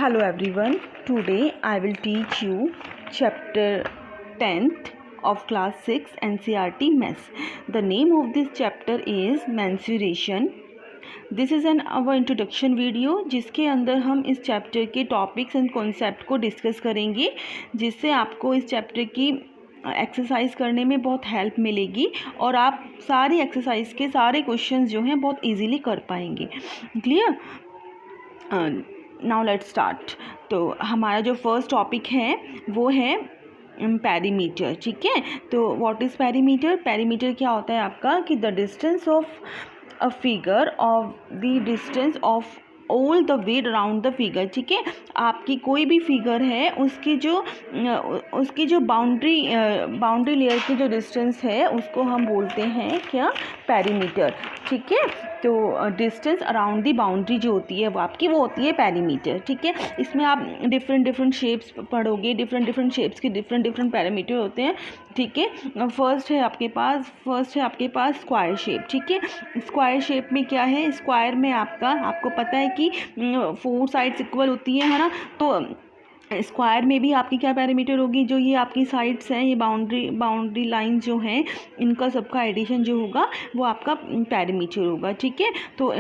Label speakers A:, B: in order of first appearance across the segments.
A: Hello everyone. Today I will teach you chapter 10th of class 6 NCERT Maths. The name of this chapter is mensuration. This is our introduction video जिसके अंदर हम इस chapter के topics and concept को discuss करेंगे, जिससे आपको इस चैप्टर की एक्सरसाइज करने में बहुत हेल्प मिलेगी और आप सारी एक्सरसाइज के सारे क्वेश्चंस जो हैं बहुत इजीली कर पाएंगे. क्लियर? Now let's start. तो हमारा जो फर्स्ट टॉपिक है वो है पेरीमीटर. ठीक है, तो व्हाट इज़ पेरीमीटर? पेरीमीटर क्या होता है आपका कि the distance of a figure of the distance of all the way around the figure. ठीक है, आपकी कोई भी फिगर है उसकी जो बाउंड्री लेयर की जो डिस्टेंस है उसको हम बोलते हैं क्या? पेरीमीटर. ठीक है, तो डिस्टेंस अराउंड दी बाउंड्री जो होती है वो होती है पेरीमीटर. ठीक है, इसमें आप डिफरेंट शेप्स पढ़ोगे, डिफरेंट शेप्स के डिफरेंट पैरामीटर होते हैं. ठीक है, फर्स्ट है आपके पास स्क्वायर शेप. ठीक है, स्क्वायर शेप में क्या है? स्क्वायर में आपको पता है कि 4 साइड्स इक्वल होती है ना. तो स्क्वायर में भी आपकी क्या पैरामीटर होगी? जो ये आपकी साइड्स हैं, ये बाउंड्री लाइन जो हैं, इनका सबका एडिशन जो होगा वो आपका पैरामीटर होगा. ठीक है, तो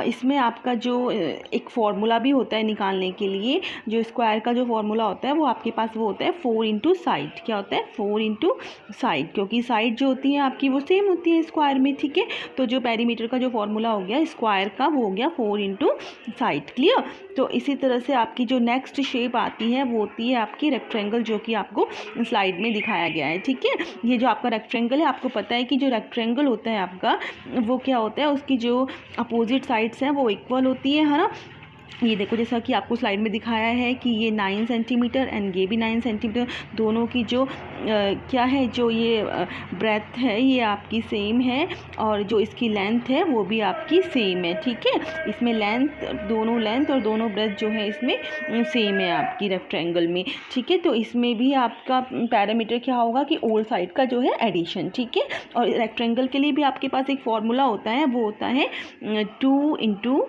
A: इसमें आपका जो एक फार्मूला भी होता है निकालने के लिए, जो स्क्वायर का जो फार्मूला होता है वो आपके पास वो होता है 4 इंटू साइड. क्या होता है? 4 इंटू साइड, क्योंकि साइड जो होती है आपकी वो सेम होती है स्क्वायर में. ठीक है, तो जो पैरामीटर का जो फार्मूला हो गया स्क्वायर का वो हो गया 4 इंटू साइड. क्लियर? तो इसी तरह से आपकी जो नेक्स्ट शेप आती है वो होती है आपकी रेक्टेंगल, जो कि आपको स्लाइड में दिखाया गया है. ठीक है, ये जो आपका रेक्टेंगल है, आपको पता है कि जो रेक्टेंगल होता है आपका वो क्या होता है? उसकी जो अपोजिट साइड्स हैं वो इक्वल होती है ना. ये देखो, जैसा कि आपको स्लाइड में दिखाया है कि ये 9 सेंटीमीटर एंड ये भी 9 सेंटीमीटर, दोनों की जो क्या है, जो ये ब्रेथ है ये आपकी सेम है और जो इसकी लेंथ है वो भी आपकी सेम है. ठीक है, इसमें दोनों लेंथ और दोनों ब्रेथ जो है इसमें सेम है आपकी रेक्टेंगल में. ठीक है, तो इसमें भी आपका पैरामीटर क्या होगा कि ऑल साइड का जो है एडिशन. ठीक है, और रेक्टेंगल के लिए भी आपके पास एक फॉर्मूला होता है, वो होता है 2 इंटू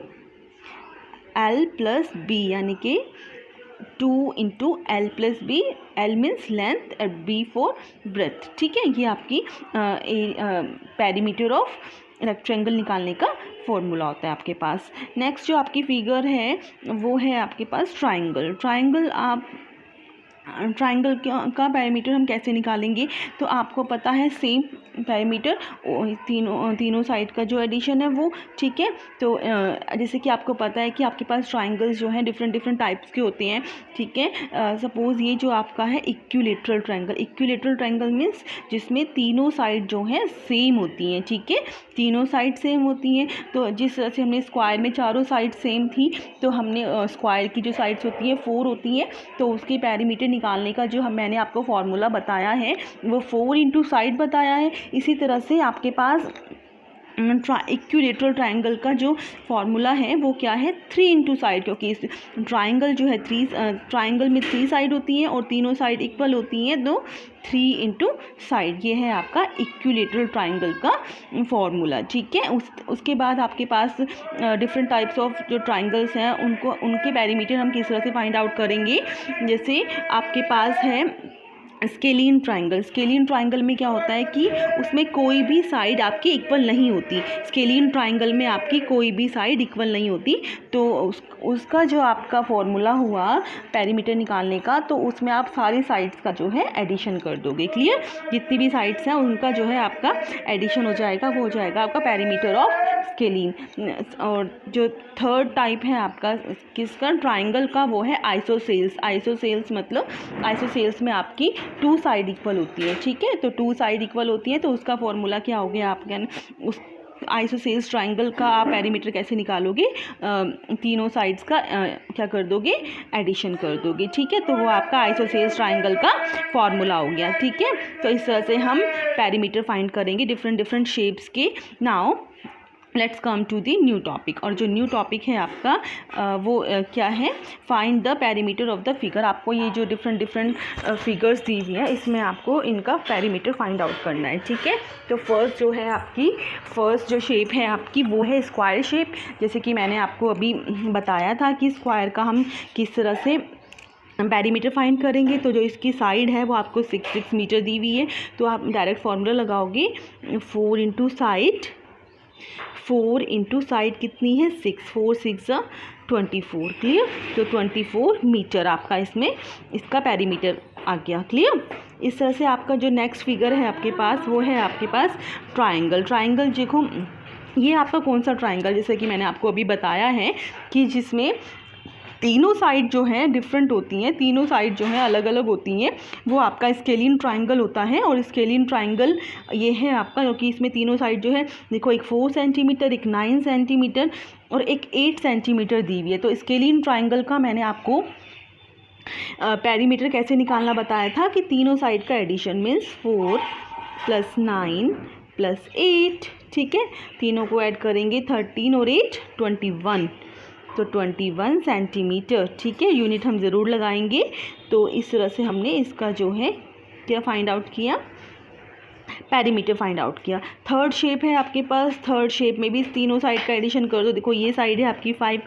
A: L प्लस बी, यानी कि 2 into L plus B. L means length और B फॉर ब्रेथ. ठीक है, ये आपकी पेरीमीटर ऑफ रेक्टेंगल निकालने का फॉर्मूला होता है आपके पास. नेक्स्ट जो आपकी फिगर है वो है आपके पास ट्राइंगल. ट्राइंगल का पैरामीटर हम कैसे निकालेंगे? तो आपको पता है सेम पैरामीटर, तीनों साइड का जो एडिशन है वो. ठीक है, तो जैसे कि आपको पता है कि आपके पास ट्राइंगल्स जो हैं डिफरेंट टाइप्स के होते हैं. ठीक है, सपोज़ ये जो आपका है इक्विलेटरल ट्राइंगल मीन्स जिसमें तीनों साइड जो हैं सेम होती हैं. ठीक है, तीनों साइड सेम होती हैं. तो जिस तरह से हमने स्क्वायर में चारों साइड सेम थी, तो हमने स्क्वायर की जो साइड्स होती हैं 4 होती हैं, तो उसकी पैरामीटर निकालने का जो मैंने आपको फार्मूला बताया है वो 4 इंटू साइड बताया है. इसी तरह से आपके पास इक्विलेटरल ट्राइंगल का जो फार्मूला है वो क्या है? 3 इंटू साइड, क्योंकि इस ट्राइंगल जो है ट्राइंगल में 3 साइड होती हैं और तीनों साइड इक्वल होती हैं, तो 3 इंटू साइड. ये है आपका इक्विलेटरल ट्राइंगल का फार्मूला. ठीक है, उसके बाद आपके पास डिफरेंट टाइप्स ऑफ जो ट्राइंगल्स हैं उनके पैरामीटर हम किस तरह से फाइंड आउट करेंगे. जैसे आपके पास है स्केलिन ट्राइंगल में क्या होता है कि उसमें कोई भी साइड आपकी इक्वल नहीं होती. स्केलिन ट्राइंगल में आपकी कोई भी साइड इक्वल नहीं होती, तो उसका जो आपका फॉर्मूला हुआ पैरामीटर निकालने का, तो उसमें आप सारी साइड्स का जो है एडिशन कर दोगे. क्लियर? जितनी भी साइड्स हैं उनका जो है आपका एडिशन हो जाएगा, वो हो जाएगा आपका पैरामीटर ऑफ स्केलिन. और जो थर्ड टाइप है आपका किसका? ट्राइंगल का, वो है आइसोसेल्स में आपकी 2 साइड इक्वल होती है. ठीक है, तो 2 साइड इक्वल होती है, तो उसका फॉर्मूला क्या हो गया आपका? उस आइसोसेल्स ट्राइंगल का आप पैरामीटर कैसे निकालोगे? तीनों साइड्स का क्या कर दोगे? एडिशन कर दोगे. ठीक है, तो वो आपका आइसोसेल्स ट्राइंगल का फॉर्मूला हो गया. ठीक है, तो इस तरह से हम पैरामीटर फाइंड करेंगे डिफरेंट शेप्स के. Now let's come to the new topic. और जो न्यू टॉपिक है आपका वो क्या है, find the perimeter of the figure. आपको ये जो डिफरेंट फिगर्स दी हुई है इसमें आपको इनका पेरीमीटर फाइंड आउट करना है, ठीक है। तो फर्स्ट जो शेप है आपकी वो है स्क्वायर शेप। जैसे कि मैंने आपको अभी बताया था कि स्क्वायर का हम किस तरह से पेरीमीटर फाइंड करेंगे। तो जो इसकी साइड है वो आपको 6 मीटर दी हुई है, तो आप डायरेक्ट फार्मूला लगाओगे 4 इंटू साइड कितनी है 6, 4 6 24, क्लियर। तो 24 मीटर आपका इसमें इसका पेरीमीटर आ गया, क्लियर। इस तरह से आपका जो नेक्स्ट फिगर है आपके पास वो है आपके पास ट्राइंगल। देखो ये आपका कौन सा ट्राइंगल, जैसे कि मैंने आपको अभी बताया है कि जिसमें तीनों साइड जो हैं डिफरेंट होती हैं, तीनों साइड जो हैं अलग अलग होती हैं, वो आपका स्केलिन ट्राइंगल होता है। और स्केलिन ट्राइंगल ये है आपका, क्योंकि इसमें तीनों साइड जो है देखो, एक 4 सेंटीमीटर, एक 9 सेंटीमीटर और एक 8 सेंटीमीटर दी हुई है। तो स्केलिन ट्राइंगल का मैंने आपको पेरीमीटर कैसे निकालना बताया था कि तीनों साइड का एडिशन मीन्स 4 + 9 + 8, ठीक है। तीनों को ऐड करेंगे 13 और 8 21, तो 21 सेंटीमीटर, ठीक है। यूनिट हम ज़रूर लगाएंगे। तो इस तरह से हमने इसका जो है क्या फाइंड आउट किया, पेरीमीटर फाइंड आउट किया। थर्ड शेप है आपके पास, थर्ड शेप में भी तीनों साइड का एडिशन कर दो। देखो ये साइड है आपकी 5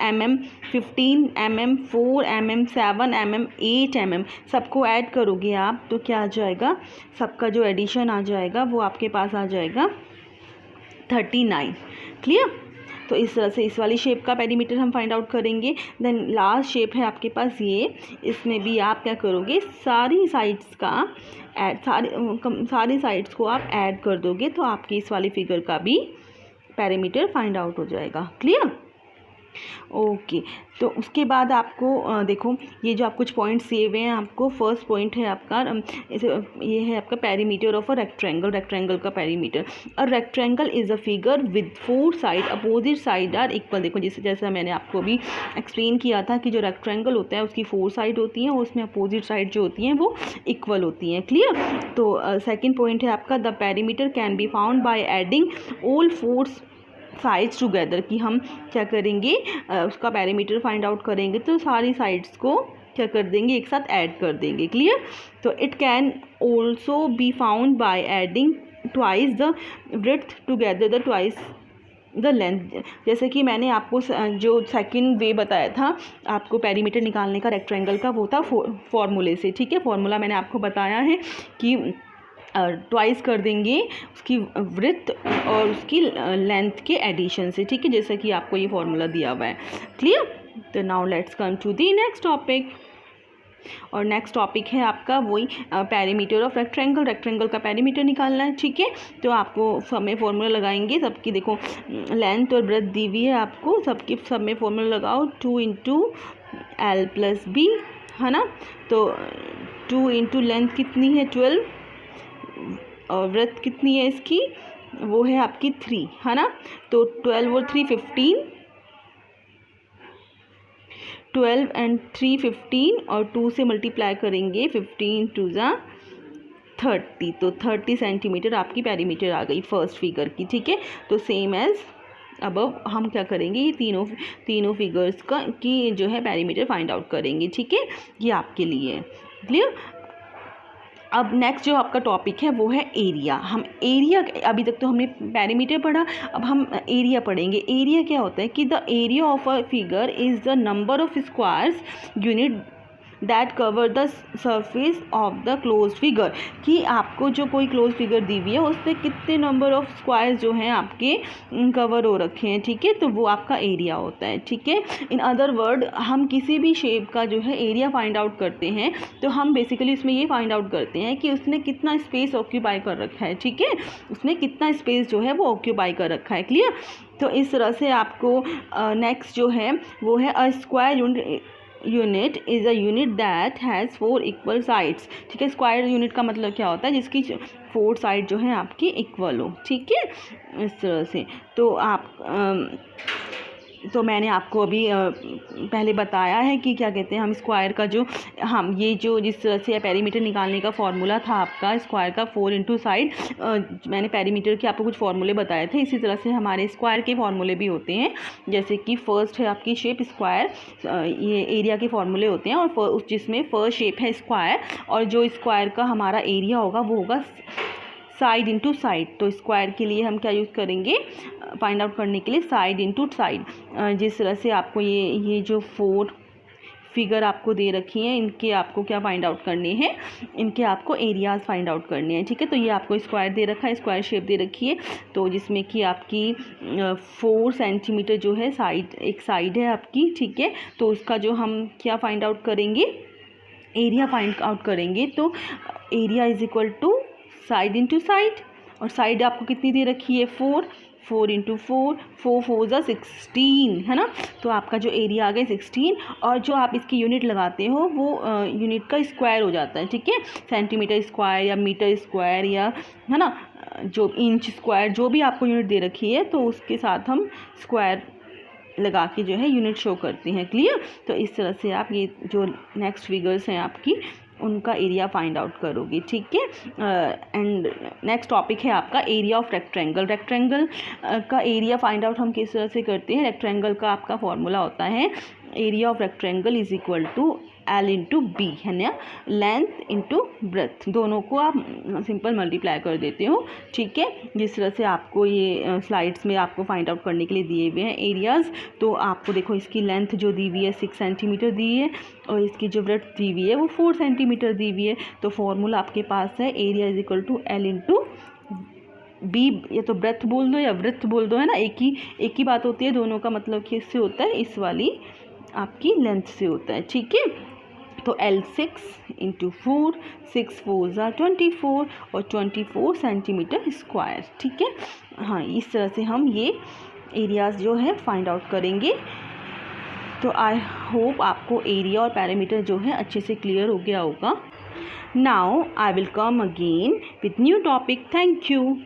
A: mm, 15 mm, 4 mm, 7 mm, 8 mm, सबको ऐड करोगे आप तो क्या आ जाएगा, सबका जो एडिशन आ जाएगा वो आपके पास आ जाएगा 39, क्लियर। तो इस तरह से इस वाली शेप का पेरीमीटर हम फाइंड आउट करेंगे। देन लास्ट शेप है आपके पास ये, इसमें भी आप क्या करोगे, सारी साइड्स को आप ऐड कर दोगे तो आपकी इस वाली फिगर का भी पेरीमीटर फाइंड आउट हो जाएगा, क्लियर। ओके, तो उसके बाद आपको देखो ये जो आप कुछ पॉइंट सेव हैं आपको। फर्स्ट पॉइंट है आपका ये है आपका पेरीमीटर ऑफ अ रेक्टेंगल का perimeter. A rectangle is a figure with 4 side, opposite side are equal. देखो जैसा मैंने आपको अभी एक्सप्लेन किया था कि जो रेक्टेंगल होता है उसकी 4 साइड होती हैं और उसमें अपोजिट साइड जो होती हैं वो इक्वल होती हैं, क्लियर। तो सेकेंड पॉइंट है आपका the perimeter can be found by adding all 4 sides together, कि हम क्या करेंगे उसका पेरीमीटर फाइंड आउट करेंगे तो सारी साइड्स को क्या कर देंगे, एक साथ ऐड कर देंगे, क्लियर। तो it can also be found by adding twice the breadth together the twice the length. जैसे कि मैंने आपको जो सेकंड वे बताया था आपको पेरीमीटर निकालने का रेक्टेंगल का, वो था फॉर्मूले से, ठीक है। फॉर्मूला मैंने आपको बताया है कि ट्वाइस कर देंगे उसकी ब्रेड्थ और उसकी लेंथ के एडिशन से, ठीक है, जैसे कि आपको ये फॉर्मूला दिया हुआ है, क्लियर। तो now let's come to the next topic. और नेक्स्ट टॉपिक है आपका वही पेरीमीटर ऑफ रेक्टेंगल का पेरीमीटर निकालना है, ठीक है। तो आपको सब में फॉर्मूला लगाएंगे, सबकी देखो लेंथ और ब्रेड्थ दी हुई है आपको, सब में फॉर्मूला लगाओ 2 × L + B, है ना। तो 2 × लेंथ कितनी है 12 और ब्रेड्थ कितनी है इसकी, वो है आपकी 3, है ना। तो 12 और 3 15, 12 and 3 15 और 2 से मल्टीप्लाई करेंगे 15 × 2 = 30, तो 30 सेंटीमीटर आपकी पेरीमीटर आ गई फर्स्ट फिगर की, ठीक है। तो सेम एज अबव हम क्या करेंगे, ये तीनों फिगर्स का की जो है पेरीमीटर फाइंड आउट करेंगे, ठीक है। ये आपके लिए क्लियर। अब नेक्स्ट जो आपका टॉपिक है वो है एरिया। हम एरिया, अभी तक तो हमने पेरीमीटर पढ़ा, अब हम एरिया पढ़ेंगे। एरिया क्या होता है कि the area of a figure is the number of squares unit that cover the surface of the close figure, कि आपको जो कोई क्लोज फिगर दी हुई है उसमें कितने नंबर ऑफ स्क्वायर्स जो हैं आपके कवर हो रखे हैं, ठीक है। तो वो आपका एरिया होता है, ठीक है। इन अदर वर्ड हम किसी भी शेप का जो है एरिया फाइंड आउट करते हैं तो हम बेसिकली उसमें ये फाइंड आउट करते हैं कि उसने कितना स्पेस ऑक्यूपाई कर रखा है, ठीक है, उसने कितना स्पेस जो है वो ऑक्यूपाई कर रखा है, क्लियर। तो इस तरह से आपको नेक्स्ट जो है वो है a square unit is a unit that has 4 equal sides, ठीक है। स्क्वायर यूनिट का मतलब क्या होता है, जिसकी 4 साइड जो है आपकी इक्वल हो, ठीक है, इस तरह से। तो आप तो मैंने आपको अभी पहले बताया है कि क्या कहते हैं, हम स्क्वायर का जो हम ये जो जिस तरह से पेरीमीटर निकालने का फार्मूला था आपका स्क्वायर का 4 इंटू साइड, मैंने पेरीमीटर के आपको कुछ फार्मूले बताए थे। इसी तरह से हमारे स्क्वायर के फार्मूले भी होते हैं, जैसे कि फर्स्ट है आपकी शेप स्क्वायर, ये एरिया के फार्मूले होते हैं, और जिसमें फर्स्ट शेप है स्क्वायर, और जो स्क्वायर का हमारा एरिया होगा वो होगा साइड इंटू साइड। तो स्क्वायर के लिए हम क्या यूज़ करेंगे फाइंड आउट करने के लिए, साइड इंटू साइड। जिस तरह से आपको ये जो 4 फिगर आपको दे रखी हैं, इनके आपको क्या फाइंड आउट करने हैं, इनके आपको एरियाज़ फाइंड आउट करने हैं, ठीक है। तो ये आपको स्क्वायर दे रखा है, स्क्वायर शेप दे रखी है, तो जिसमें कि आपकी 4 सेंटीमीटर जो है साइड, एक साइड है आपकी, ठीक है। तो उसका जो हम क्या फाइंड आउट करेंगे, एरिया फाइंड आउट करेंगे। तो area is equal to side into side, और साइड आपको कितनी दे रखी है 4 इंटू 4, 4 = 16, है ना। तो आपका जो एरिया आ गया 16, और जो आप इसकी यूनिट लगाते हो वो यूनिट का स्क्वायर हो जाता है, ठीक है। सेंटीमीटर स्क्वायर या मीटर स्क्वायर या, है ना, जो इंच स्क्वायर, जो भी आपको यूनिट दे रखी है तो उसके साथ हम स्क्वायर लगा के जो है यूनिट शो करते हैं। क्लियर। तो इस तरह से आप ये जो नेक्स्ट फिगर्स हैं आपकी, उनका एरिया फाइंड आउट करोगे, ठीक है। एंड नेक्स्ट टॉपिक है आपका एरिया ऑफ रेक्टेंगल। रेक्टेंगल का एरिया फाइंड आउट हम किस तरह से करते हैं। रेक्टेंगल का आपका फॉर्मूला होता है area of rectangle is equal to L into B, है ना, लेंथ इंटू ब्रेथ, दोनों को आप सिंपल मल्टीप्लाई कर देते हो, ठीक है। जिस तरह से आपको ये स्लाइड्स में आपको फाइंड आउट करने के लिए दिए हुए हैं एरियाज़। तो आपको देखो इसकी लेंथ जो दी हुई है 6 सेंटीमीटर दी है, और इसकी जो ब्रेथ दी हुई है वो 4 सेंटीमीटर दी हुई है। तो फॉर्मूला आपके पास है area is equal to L into B, या तो ब्रेथ बोल दो या ब्रेथ बोल दो, है ना, एक ही बात होती है। दोनों का मतलब किससे होता है, इस वाली आपकी लेंथ से होता है, ठीक है। तो L6 इंटू 4, 6 4 = 24, और 24 सेंटीमीटर स्क्वायर, ठीक है। हाँ, इस तरह से हम ये एरियाज़ जो है फाइंड आउट करेंगे। तो आई होप आपको एरिया और पैरामीटर जो है अच्छे से क्लियर हो गया होगा। Now I will come again with new topic. Thank you.